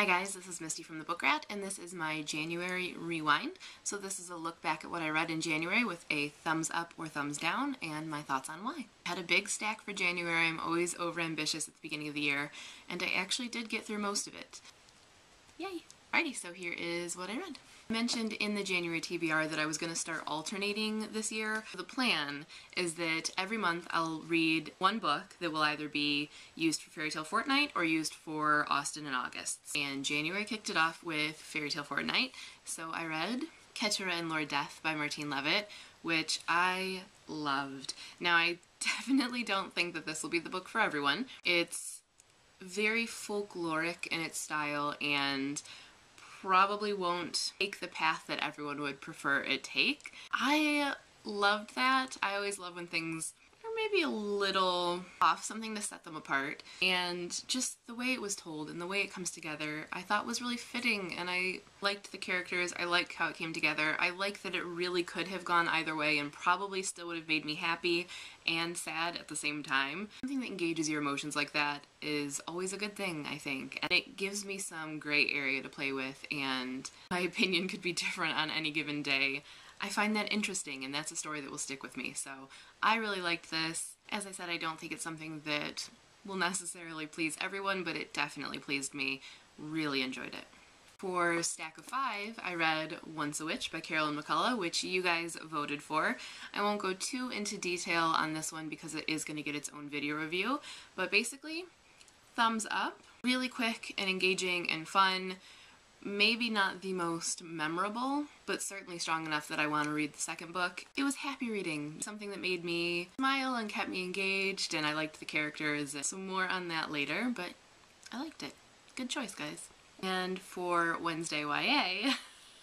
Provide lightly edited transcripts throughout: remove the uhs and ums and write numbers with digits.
Hi guys, this is Misty from the Book Rat, and this is my January rewind. So this is a look back at what I read in January with a thumbs up or thumbs down, and my thoughts on why. I had a big stack for January. I'm always overambitious at the beginning of the year, and I actually did get through most of it. Yay! Alrighty, so here is what I read. I mentioned in the January TBR that I was going to start alternating this year. The plan is that every month I'll read one book that will either be used for Fairy Tale Fortnight or used for Austen and August. And January kicked it off with Fairy Tale Fortnight, so I read Keturah and Lord Death by Martine Leavitt, which I loved. Now I definitely don't think that this will be the book for everyone. It's very folkloric in its style and probably won't take the path that everyone would prefer it take. I loved that. I always love when things are maybe a little off, something to set them apart, and just the way it was told and the way it comes together I thought was really fitting, and I liked the characters. I liked how it came together. I like that it really could have gone either way and probably still would have made me happy and sad at the same time. Something that engages your emotions like that is always a good thing, I think, and it gives me some gray area to play with, and my opinion could be different on any given day. I find that interesting, and that's a story that will stick with me, so I really liked this. As I said, I don't think it's something that will necessarily please everyone, but it definitely pleased me. Really enjoyed it. For Stack of 5, I read Once a Witch by Carolyn McCullough, which you guys voted for. I won't go too into detail on this one because it is going to get its own video review, but basically, thumbs up. Really quick and engaging and fun. Maybe not the most memorable, but certainly strong enough that I want to read the second book. It was happy reading, something that made me smile and kept me engaged, and I liked the characters. So more on that later, but I liked it. Good choice, guys. And for Wednesday YA,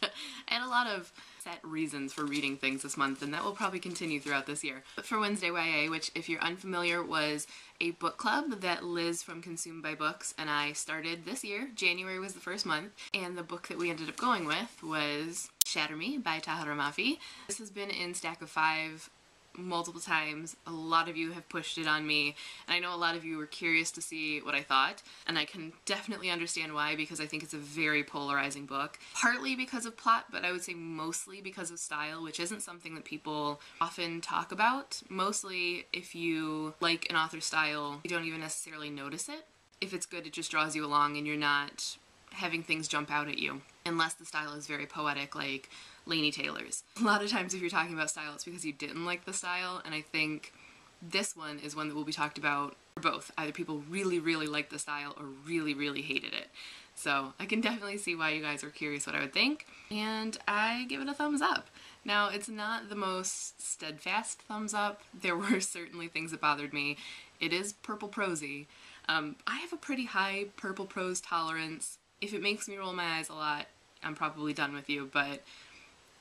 I had a lot of set reasons for reading things this month, and that will probably continue throughout this year. But for Wednesday YA, which if you're unfamiliar was a book club that Liz from Consumed by Books and I started this year. January was the first month, and the book that we ended up going with was Shatter Me by Tahara Mafi. This has been in Stack of 5 multiple times. A lot of you have pushed it on me, and I know a lot of you were curious to see what I thought, and I can definitely understand why, because I think it's a very polarizing book. Partly because of plot, but I would say mostly because of style, which isn't something that people often talk about. Mostly if you like an author's style, you don't even necessarily notice it. If it's good, it just draws you along and you're not having things jump out at you, unless the style is very poetic like Laini Taylor's. A lot of times if you're talking about style, it's because you didn't like the style, and I think this one is one that will be talked about for both. Either people really, really liked the style or really, really hated it. So I can definitely see why you guys are curious what I would think, and I give it a thumbs up. Now, it's not the most steadfast thumbs up. There were certainly things that bothered me. It is purple prosy. I have a pretty high purple prose tolerance. If it makes me roll my eyes a lot, I'm probably done with you, but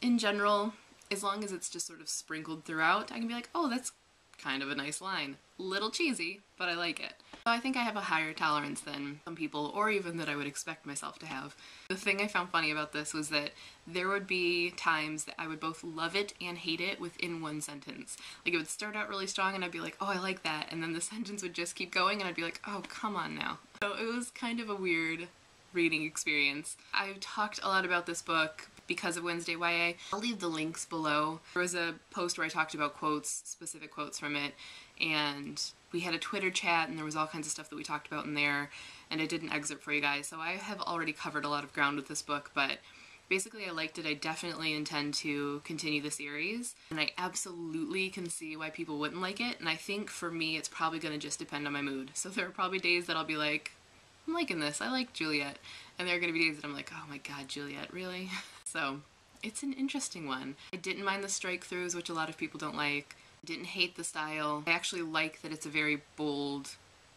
in general, as long as it's just sort of sprinkled throughout, I can be like, oh, that's kind of a nice line. Little cheesy, but I like it. So I think I have a higher tolerance than some people, or even that I would expect myself to have. The thing I found funny about this was that there would be times that I would both love it and hate it within one sentence. Like, it would start out really strong and I'd be like, oh, I like that, and then the sentence would just keep going and I'd be like, oh, come on now. So it was kind of a weird reading experience. I've talked a lot about this book because of Wednesday YA. I'll leave the links below. There was a post where I talked about quotes, specific quotes from it, and we had a Twitter chat and there was all kinds of stuff that we talked about in there, and I did an excerpt for you guys, so I have already covered a lot of ground with this book, but basically I liked it. I definitely intend to continue the series, and I absolutely can see why people wouldn't like it, and I think for me it's probably going to just depend on my mood. So there are probably days that I'll be like, I'm liking this, I like Juliet, and there are going to be days that I'm like, oh my god, Juliet, really? So it's an interesting one. I didn't mind the strike-throughs, which a lot of people don't like. I didn't hate the style. I actually like that it's a very bold,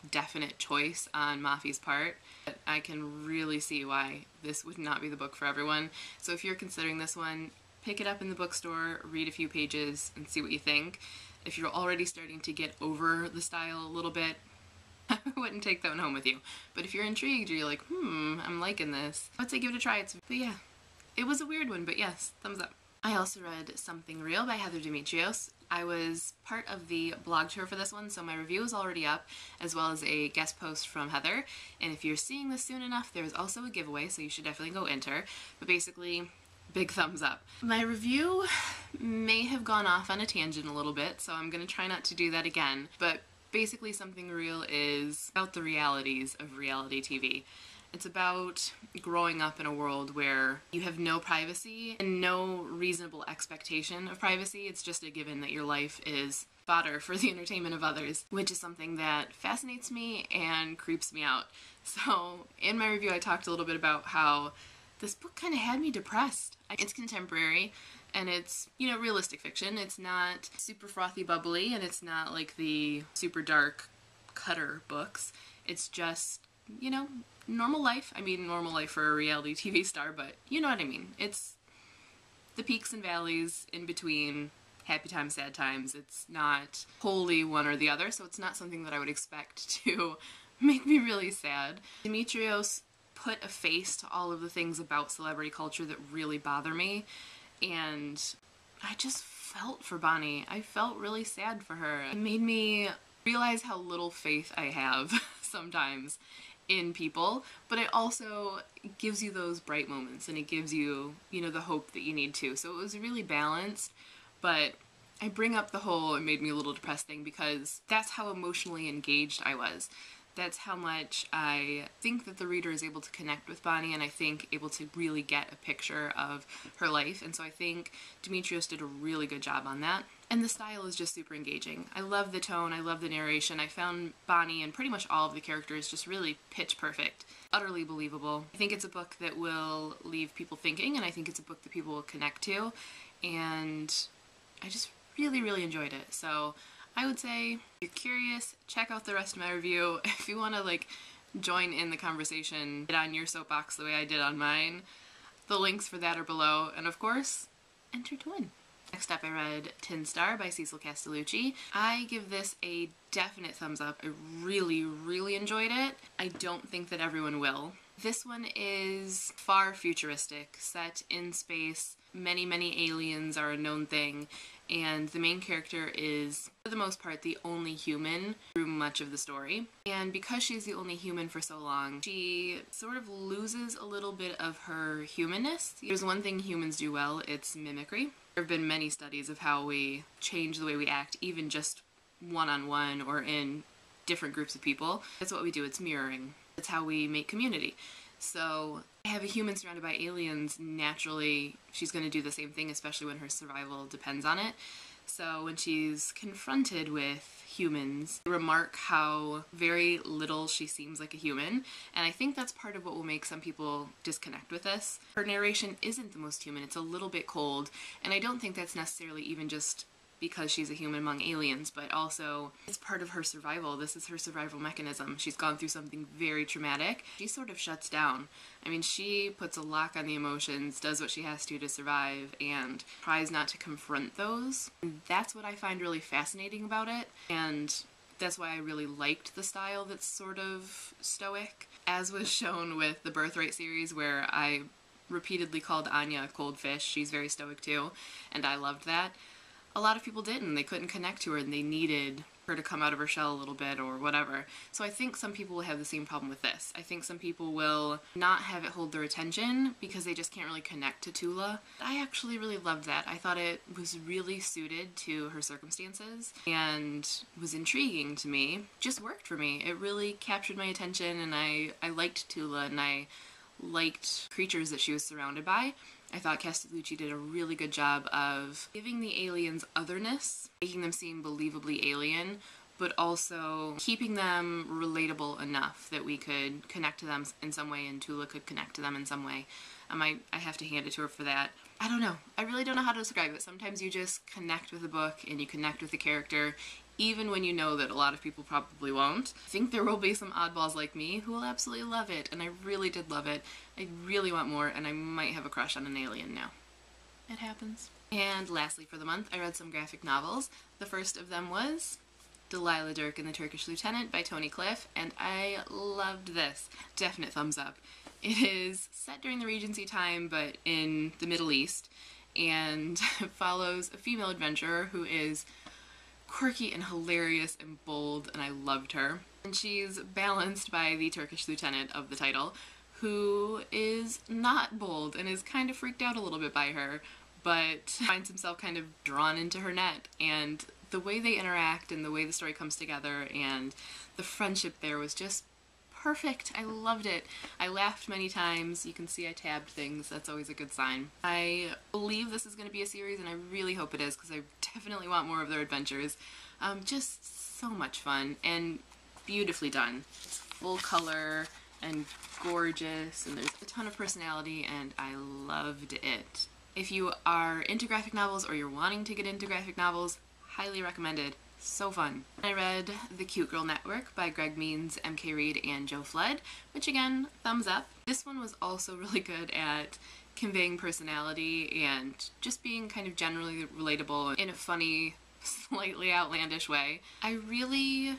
definite choice on Mafi's part. But I can really see why this would not be the book for everyone. So if you're considering this one, pick it up in the bookstore, read a few pages, and see what you think. If you're already starting to get over the style a little bit, I wouldn't take that one home with you. But if you're intrigued, or you're like, I'm liking this, I would say give it a try. But yeah. It was a weird one, but yes, thumbs up. I also read Something Real by Heather Demetrios. I was part of the blog tour for this one, so my review is already up, as well as a guest post from Heather. And if you're seeing this soon enough, there's also a giveaway, so you should definitely go enter. But basically, big thumbs up. My review may have gone off on a tangent a little bit, so I'm gonna try not to do that again. But basically, Something Real is about the realities of reality TV. It's about growing up in a world where you have no privacy and no reasonable expectation of privacy. It's just a given that your life is fodder for the entertainment of others, which is something that fascinates me and creeps me out. So in my review, I talked a little bit about how this book kind of had me depressed. It's contemporary and it's, you know, realistic fiction. It's not super frothy bubbly and it's not like the super dark Cutter books. It's just, you know, normal life. I mean, normal life for a reality TV star, but you know what I mean. It's the peaks and valleys in between, happy times, sad times. It's not wholly one or the other, so it's not something that I would expect to make me really sad. Demetrios put a face to all of the things about celebrity culture that really bother me, and I just felt for Bonnie. I felt really sad for her. It made me realize how little faith I have sometimes in people, but it also gives you those bright moments and it gives you, you know, the hope that you need to. So it was really balanced, but I bring up the whole it made me a little depressed thing because that's how emotionally engaged I was. That's how much I think that the reader is able to connect with Bonnie, and I think able to really get a picture of her life. And so I think Demetrios did a really good job on that. And the style is just super engaging. I love the tone, I love the narration. I found Bonnie and pretty much all of the characters just really pitch perfect. Utterly believable. I think it's a book that will leave people thinking, and I think it's a book that people will connect to. And I just really, really enjoyed it. So I would say, if you're curious, check out the rest of my review. If you want to, like, join in the conversation, get on your soapbox the way I did on mine, the links for that are below. And of course, enter to win. Next up, I read Tin Star by Cecil Castellucci. I give this a definite thumbs up. I really, really enjoyed it. I don't think that everyone will. This one is far futuristic, set in space. Many, many aliens are a known thing, and the main character is, for the most part, the only human through much of the story. And because she's the only human for so long, she sort of loses a little bit of her humanness. There's one thing humans do well, it's mimicry. There have been many studies of how we change the way we act, even just one-on-one or in different groups of people. That's what we do, it's mirroring. That's how we make community. So I have a human surrounded by aliens, naturally she's going to do the same thing, especially when her survival depends on it. So when she's confronted with humans, remark how very little she seems like a human, and I think that's part of what will make some people disconnect with this. Her narration isn't the most human, it's a little bit cold, and I don't think that's necessarily even just because she's a human among aliens, but also it's part of her survival. This is her survival mechanism. She's gone through something very traumatic. She sort of shuts down. I mean, she puts a lock on the emotions, does what she has to survive, and tries not to confront those. And that's what I find really fascinating about it, and that's why I really liked the style that's sort of stoic, as was shown with the Birthright series, where I repeatedly called Anya a cold fish. She's very stoic too, and I loved that. A lot of people didn't. They couldn't connect to her and they needed her to come out of her shell a little bit or whatever. So I think some people will have the same problem with this. I think some people will not have it hold their attention because they just can't really connect to Tula. I actually really loved that. I thought it was really suited to her circumstances and was intriguing to me. Just worked for me. It really captured my attention, and I liked Tula and I liked creatures that she was surrounded by. I thought Castellucci did a really good job of giving the aliens otherness, making them seem believably alien, but also keeping them relatable enough that we could connect to them in some way and Tula could connect to them in some way. I have to hand it to her for that. I don't know. I really don't know how to describe it. Sometimes you just connect with the book and you connect with the character, even when you know that a lot of people probably won't. I think there will be some oddballs like me who will absolutely love it, and I really did love it. I really want more, and I might have a crush on an alien now. It happens. And lastly for the month, I read some graphic novels. The first of them was Delilah, Dirk, and the Turkish Lieutenant by Tony Cliff, and I loved this. Definite thumbs up. It is set during the Regency time, but in the Middle East, and follows a female adventurer who is quirky and hilarious and bold, and I loved her. And she's balanced by the Turkish lieutenant of the title, who is not bold and is kind of freaked out a little bit by her, but finds himself kind of drawn into her net. And the way they interact and the way the story comes together and the friendship there was just perfect. I loved it. I laughed many times. You can see I tabbed things. That's always a good sign. I believe this is going to be a series, and I really hope it is, because I definitely want more of their adventures. Just so much fun and beautifully done. It's full color and gorgeous, and there's a ton of personality, and I loved it. If you are into graphic novels or you're wanting to get into graphic novels, highly recommended. So fun. I read The Cute Girl Network by Greg Means, MK Reed, and Joe Flood, which again, thumbs up. This one was also really good at conveying personality and just being kind of generally relatable in a funny, slightly outlandish way. I really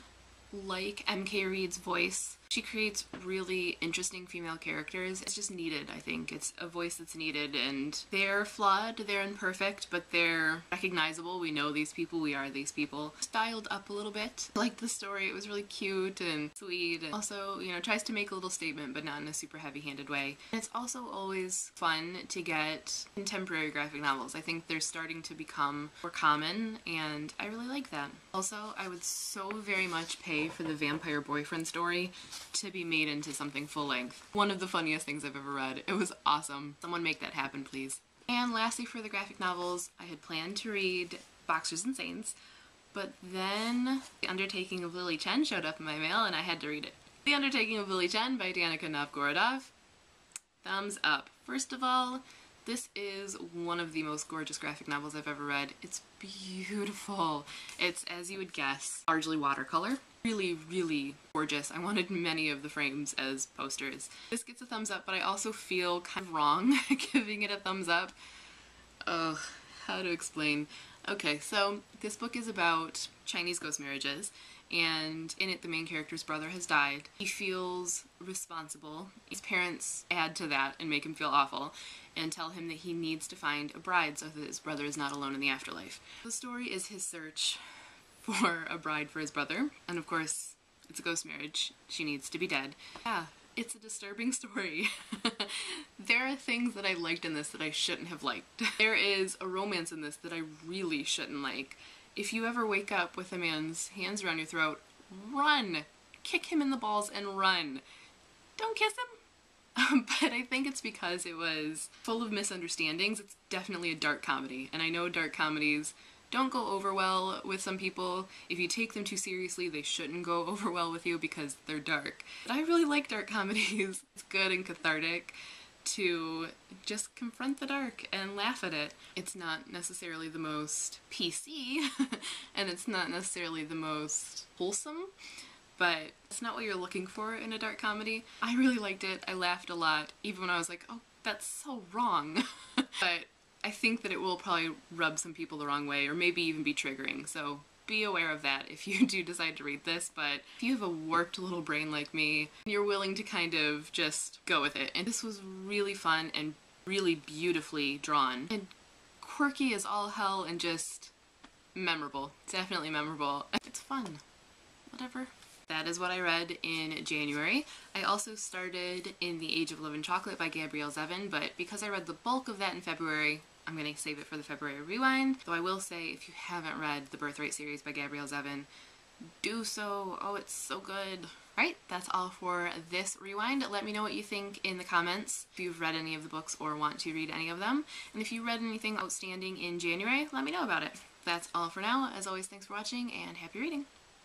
like MK Reed's voice. She creates really interesting female characters. It's just needed, I think. It's a voice that's needed, and they're flawed, they're imperfect, but they're recognizable. We know these people, we are these people. Styled up a little bit. I liked the story, it was really cute and sweet, and also, you know, tries to make a little statement, but not in a super heavy-handed way. And it's also always fun to get contemporary graphic novels. I think they're starting to become more common, and I really like that. Also, I would so very much pay for the vampire boyfriend story to be made into something full-length. One of the funniest things I've ever read. It was awesome. Someone make that happen, please. And lastly, for the graphic novels, I had planned to read Boxers and Saints, but then The Undertaking of Lily Chen showed up in my mail and I had to read it. The Undertaking of Lily Chen by Danica Novgorodov. Thumbs up. First of all, this is one of the most gorgeous graphic novels I've ever read. It's beautiful. It's, as you would guess, largely watercolor. Really, really gorgeous. I wanted many of the frames as posters. This gets a thumbs up, but I also feel kind of wrong giving it a thumbs up. Ugh, how to explain? Okay, so this book is about Chinese ghost marriages, and in it the main character's brother has died. He feels responsible. His parents add to that and make him feel awful and tell him that he needs to find a bride so that his brother is not alone in the afterlife. The story is his search for a bride for his brother, and of course, it's a ghost marriage. She needs to be dead. Yeah, it's a disturbing story. There are things that I liked in this that I shouldn't have liked. There is a romance in this that I really shouldn't like. If you ever wake up with a man's hands around your throat, run! Kick him in the balls and run. Don't kiss him! But I think it's because it was full of misunderstandings. It's definitely a dark comedy, and I know dark comedies don't go over well with some people. If you take them too seriously, they shouldn't go over well with you because they're dark. But I really like dark comedies. It's good and cathartic to just confront the dark and laugh at it. It's not necessarily the most PC, and it's not necessarily the most wholesome, but it's not what you're looking for in a dark comedy. I really liked it. I laughed a lot, even when I was like, oh, that's so wrong. But I think that it will probably rub some people the wrong way, or maybe even be triggering, so be aware of that if you do decide to read this. But if you have a warped little brain like me, you're willing to kind of just go with it. And this was really fun and really beautifully drawn. And quirky as all hell and just memorable. Definitely memorable. It's fun. Whatever. That is what I read in January. I also started In the Age of Love and Chocolate by Gabrielle Zevin, but because I read the bulk of that in February, I'm going to save it for the February rewind. Though I will say, if you haven't read the Birthright series by Gabrielle Zevin, do so. Oh, it's so good. Right, that's all for this rewind. Let me know what you think in the comments if you've read any of the books or want to read any of them. And if you read anything outstanding in January, let me know about it. That's all for now. As always, thanks for watching and happy reading.